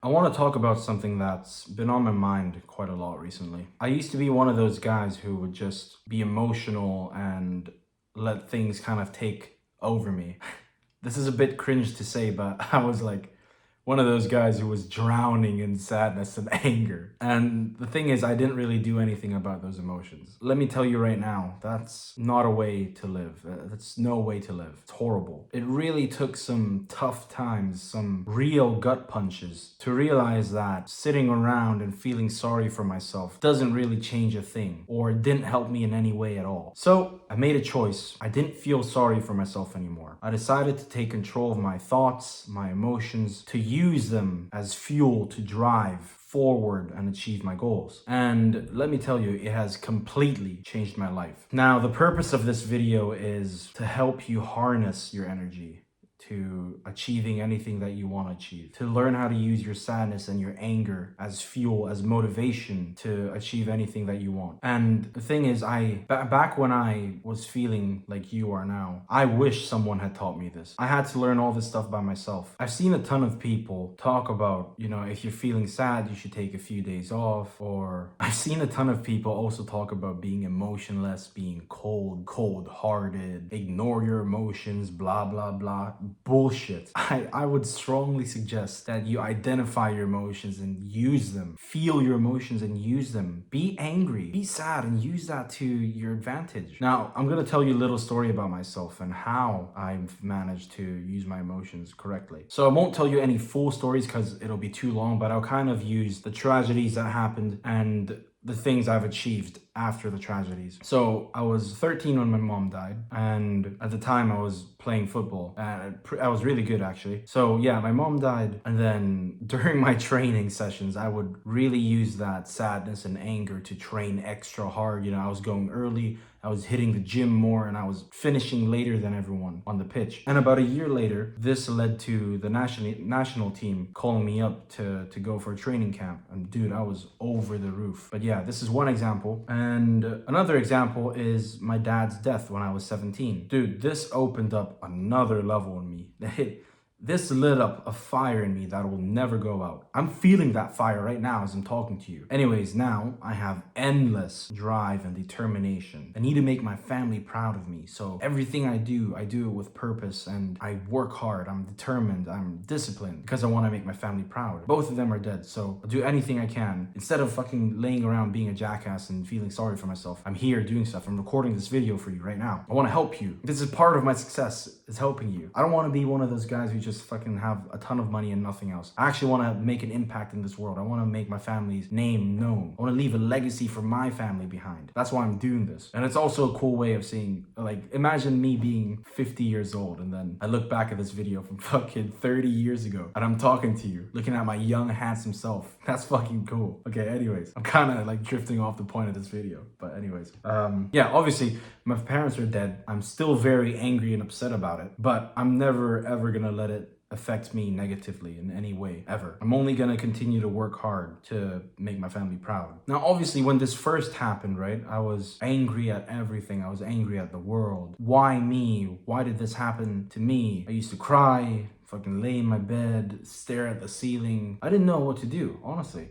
I want to talk about something that's been on my mind quite a lot recently. I used to be one of those guys who would just be emotional and let things kind of take over me. This is a bit cringe to say, but I was like one of those guys who was drowning in sadness and anger. And the thing is, I didn't really do anything about those emotions. Let me tell you right now, that's not a way to live. That's no way to live. It's horrible. It really took some tough times, some real gut punches to realize that sitting around and feeling sorry for myself doesn't really change a thing or didn't help me in any way at all. So I made a choice. I didn't feel sorry for myself anymore. I decided to take control of my thoughts, my emotions, to use them as fuel to drive forward and achieve my goals. And let me tell you, it has completely changed my life. Now, the purpose of this video is to help you harness your energy to achieving anything that you want to achieve, to learn how to use your sadness and your anger as fuel, as motivation to achieve anything that you want. And the thing is, back when I was feeling like you are now, I wish someone had taught me this. I had to learn all this stuff by myself. I've seen a ton of people talk about, if you're feeling sad, you should take a few days off. Or I've seen a ton of people also talk about being emotionless, being cold-hearted, ignore your emotions, blah, blah, blah. Bullshit. I would strongly suggest that you identify your emotions and use them. Feel your emotions and use them. Be angry, be sad, and use that to your advantage. Now, I'm going to tell you a little story about myself and how I've managed to use my emotions correctly. So I won't tell you any full stories because it'll be too long, but I'll kind of use the tragedies that happened and the things I've achieved after the tragedies. So I was 13 when my mom died, and at the time I was playing football. I was really good, actually. So yeah, my mom died, and then during my training sessions, I would really use that sadness and anger to train extra hard. I was going early, I was hitting the gym more, and I was finishing later than everyone on the pitch. And about a year later, this led to the national team calling me up to go for a training camp. And dude, I was over the roof. But yeah, this is one example. And another example is my dad's death when I was 17. Dude, this opened up another level in me. This lit up a fire in me that will never go out. I'm feeling that fire right now as I'm talking to you. Anyways, now I have endless drive and determination. I need to make my family proud of me. So everything I do it with purpose, and I work hard. I'm determined. I'm disciplined because I want to make my family proud. Both of them are dead, so I'll do anything I can. Instead of fucking laying around being a jackass and feeling sorry for myself, I'm here doing stuff. I'm recording this video for you right now. I want to help you. This is part of my success, is helping you. I don't want to be one of those guys who just fucking have a ton of money and nothing else. I actually want to make an impact in this world. I want to make my family's name known. I want to leave a legacy for my family behind. That's why I'm doing this. And it's also a cool way of seeing, imagine me being 50 years old and then I look back at this video from fucking 30 years ago and I'm talking to you, looking at my young, handsome self. That's fucking cool. Okay, anyways, I'm kind of drifting off the point of this video. But anyways, yeah, obviously my parents are dead. I'm still very angry and upset about it, but I'm never ever gonna let it affect me negatively in any way, ever. I'm only gonna continue to work hard to make my family proud. Now, obviously, when this first happened, right, I was angry at everything. I was angry at the world. Why me? Why did this happen to me? I used to cry, fucking lay in my bed, stare at the ceiling. I didn't know what to do, honestly.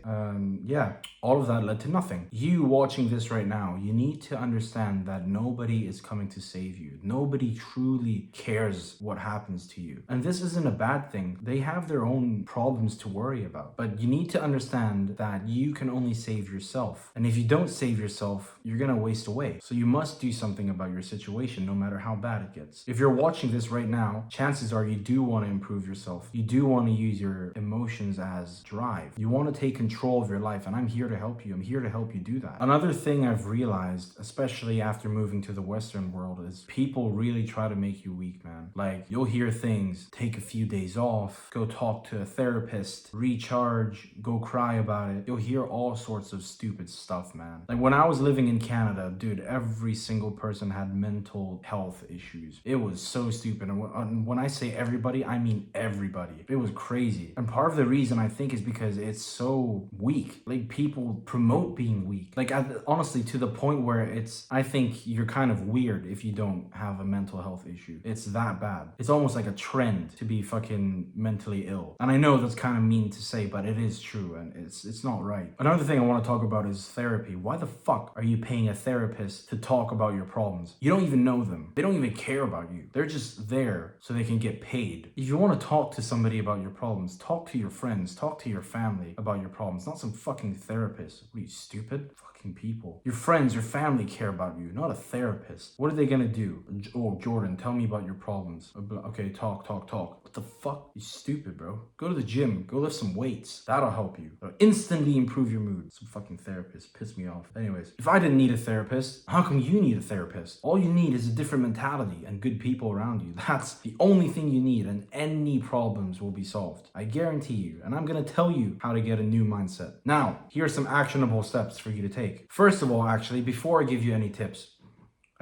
Yeah, all of that led to nothing. You watching this right now, you need to understand that nobody is coming to save you. Nobody truly cares what happens to you. And this isn't a bad thing. They have their own problems to worry about. But you need to understand that you can only save yourself. And if you don't save yourself, you're gonna waste away. So you must do something about your situation, no matter how bad it gets. If you're watching this right now, chances are you do want to improve yourself. You do want to use your emotions as drive. You want to take control of your life, and I'm here to help you. I'm here to help you do that. Another thing I've realized, especially after moving to the Western world, is people really try to make you weak, man. You'll hear things, take a few days off, go talk to a therapist, recharge, go cry about it. You'll hear all sorts of stupid stuff, man. When I was living in Canada, dude, every single person had mental health issues. It was so stupid. And when I say everybody, I mean mention everybody. It was crazy. And part of the reason I think is because it's so weak. Like, people promote being weak. Like, honestly, to the point where I think you're kind of weird if you don't have a mental health issue. It's that bad. It's almost like a trend to be fucking mentally ill. And I know that's kind of mean to say, but it is true, and it's not right. Another thing I want to talk about is therapy. Why the fuck are you paying a therapist to talk about your problems? You don't even know them. They don't even care about you. They're just there so they can get paid. If you want to talk to somebody about your problems, talk to your friends, talk to your family about your problems, not some fucking therapist. What are you, stupid? Fucking people. Your friends, your family care about you, not a therapist. What are they gonna do? Oh, Jordan, tell me about your problems. Okay, talk. What the fuck? You stupid, bro. Go to the gym. Go lift some weights. That'll help you. That'll instantly improve your mood. Some fucking therapist piss me off. Anyways, if I didn't need a therapist, how come you need a therapist? All you need is a different mentality and good people around you. That's the only thing you need, and any problems will be solved. I guarantee you. And I'm gonna tell you how to get a new mindset. Now, here are some actionable steps for you to take. First of all, actually, before I give you any tips,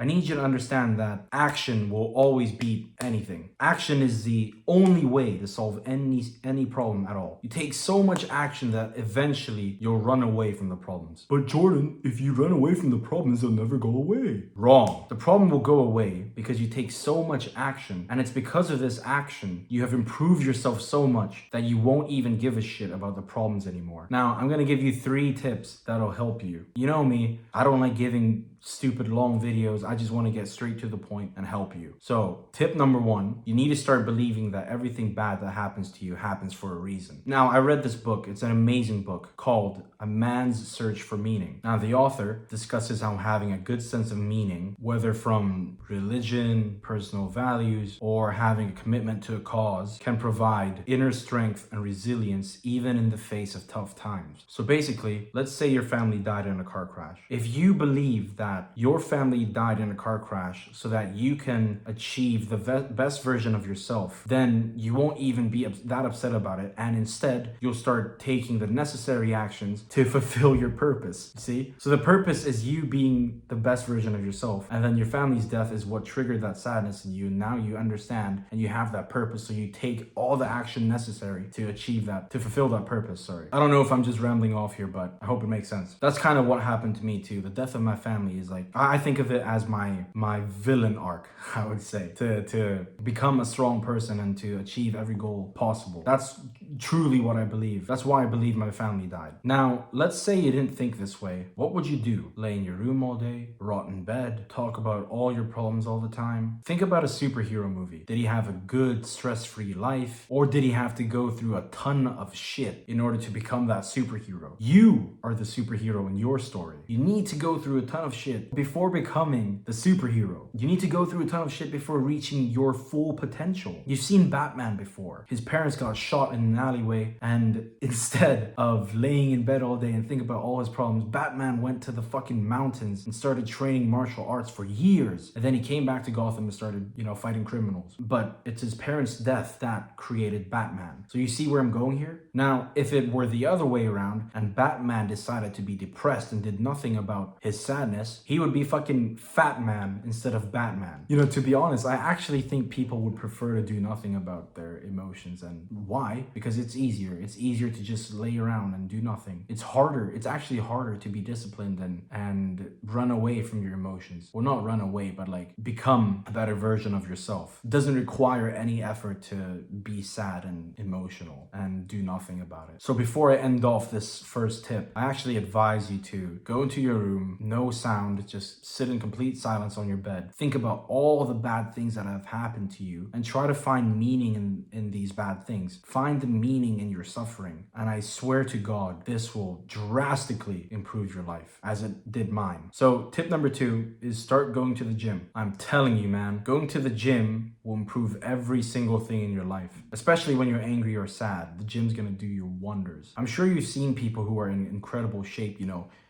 I need you to understand that action will always beat anything. Action is the only way to solve any problem at all. You take so much action that eventually you'll run away from the problems. But Jordan, if you run away from the problems, they'll never go away. Wrong. The problem will go away because you take so much action, and it's because of this action you have improved yourself so much that you won't even give a shit about the problems anymore. Now, I'm gonna give you 3 tips that'll help you. You know me, I don't like giving stupid long videos. I just want to get straight to the point and help you. So, tip number 1, you need to start believing that everything bad that happens to you happens for a reason. Now, I read this book. It's an amazing book called A Man's Search for Meaning. Now, the author discusses how having a good sense of meaning, whether from religion, personal values, or having a commitment to a cause, can provide inner strength and resilience even in the face of tough times. So basically, let's say your family died in a car crash. If you believe that your family died in a car crash so that you can achieve the best version of yourself, then you won't even be that upset about it, and instead you'll start taking the necessary actions to fulfill your purpose. See? So the purpose is you being the best version of yourself, and then your family's death is what triggered that sadness in you, and now you understand and you have that purpose, so you take all the action necessary to achieve that, to fulfill that purpose. Sorry, I don't know if I'm just rambling off here, but I hope it makes sense. That's kind of what happened to me too. The death of my family is like, I think of it as my villain arc, I would say, to become a strong person and to achieve every goal possible. That's truly what I believe. That's why I believe my family died. Now, let's say you didn't think this way. What would you do? Lay in your room all day, rot in bed, talk about all your problems all the time? Think about a superhero movie. Did he have a good, stress-free life? Or did he have to go through a ton of shit in order to become that superhero? You are the superhero in your story. You need to go through a ton of shit before becoming the superhero. You need to go through a ton of shit before reaching your full potential. You've seen Batman before. His parents got shot in an alleyway, and instead of laying in bed all day and think about all his problems, Batman went to the fucking mountains and started training martial arts for years. And then he came back to Gotham and started, fighting criminals. But it's his parents' death that created Batman. So you see where I'm going here? Now, if it were the other way around and Batman decided to be depressed and did nothing about his sadness, he would be fucking Fat Man instead of Batman. To be honest, I actually think people would prefer to do nothing about their emotions. And why? Because it's easier. It's easier to just lay around and do nothing. It's harder. It's actually harder to be disciplined and run away from your emotions. Well, not run away, but like become a better version of yourself. It doesn't require any effort to be sad and emotional and do nothing about it. So before I end off this first tip, I actually advise you to go into your room, no sound, just sit in complete silence on your bed. Think about all the bad things that have happened to you and try to find meaning in these bad things. Find the meaning in your suffering. And I swear to God, this will drastically improve your life as it did mine. So tip number 2 is start going to the gym. I'm telling you, man, going to the gym will improve every single thing in your life, especially when you're angry or sad. The gym's gonna do you wonders. I'm sure you've seen people who are in incredible shape,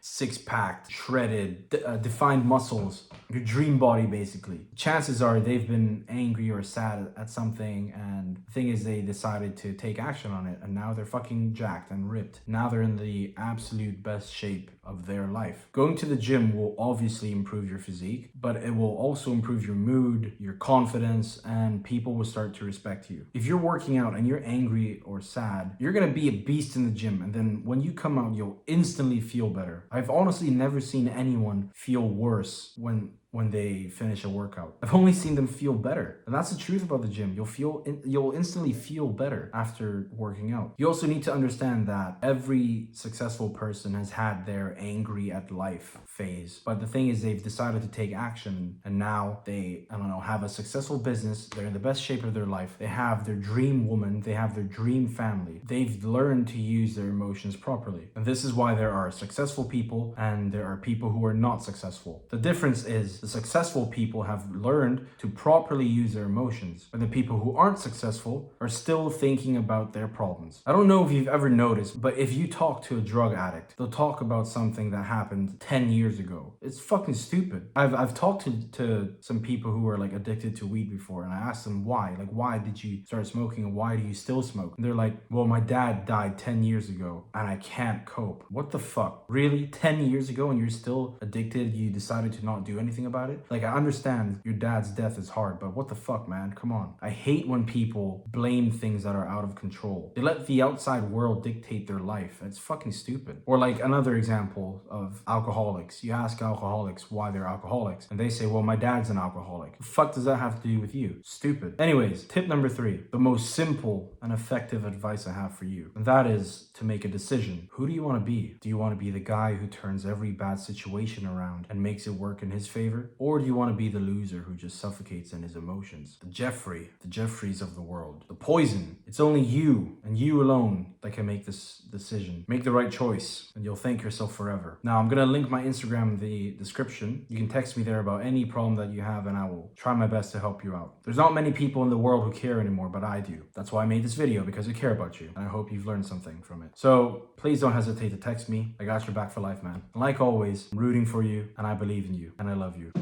six-packed, shredded, defined muscles, your dream body basically. Chances are they've been angry or sad at something, and the thing is they decided to take action on it, and now they're fucking jacked and ripped. Now they're in the absolute best shape of their life. Going to the gym will obviously improve your physique, but it will also improve your mood, your confidence, and people will start to respect you. If you're working out and you're angry or sad, you're gonna be a beast in the gym, and then when you come out, you'll instantly feel better. I've honestly never seen anyone feel worse when they finish a workout. I've only seen them feel better. And that's the truth about the gym. You'll instantly feel better after working out. You also need to understand that every successful person has had their angry at life phase. But the thing is they've decided to take action, and now they, I don't know, have a successful business. They're in the best shape of their life. They have their dream woman. They have their dream family. They've learned to use their emotions properly. And this is why there are successful people and there are people who are not successful. The difference is the successful people have learned to properly use their emotions, but the people who aren't successful are still thinking about their problems. I don't know if you've ever noticed, but if you talk to a drug addict, they'll talk about something that happened 10 years ago. It's fucking stupid. I've talked to some people who are like addicted to weed before, and I asked them why. Like, why did you start smoking and why do you still smoke? And they're like, well, my dad died 10 years ago and I can't cope. What the fuck? Really? 10 years ago and you're still addicted? You decided to not do anything about it? Like, I understand your dad's death is hard, but what the fuck, man? Come on. I hate when people blame things that are out of control. They let the outside world dictate their life. It's fucking stupid. Or like another example of alcoholics. You ask alcoholics why they're alcoholics, and they say, well, my dad's an alcoholic. The fuck does that have to do with you? Stupid. Anyways, tip number 3, the most simple and effective advice I have for you, and that is to make a decision. Who do you want to be? Do you want to be the guy who turns every bad situation around and makes it work in his favor? Or do you want to be the loser who just suffocates in his emotions? The Jeffreys of the world. The poison. It's only you and you alone that can make this decision. Make the right choice and you'll thank yourself forever. Now, I'm going to link my Instagram in the description. You can text me there about any problem that you have and I will try my best to help you out. There's not many people in the world who care anymore, but I do. That's why I made this video, because I care about you and I hope you've learned something from it. So please don't hesitate to text me. I got your back for life, man. And like always, I'm rooting for you and I believe in you and I love you.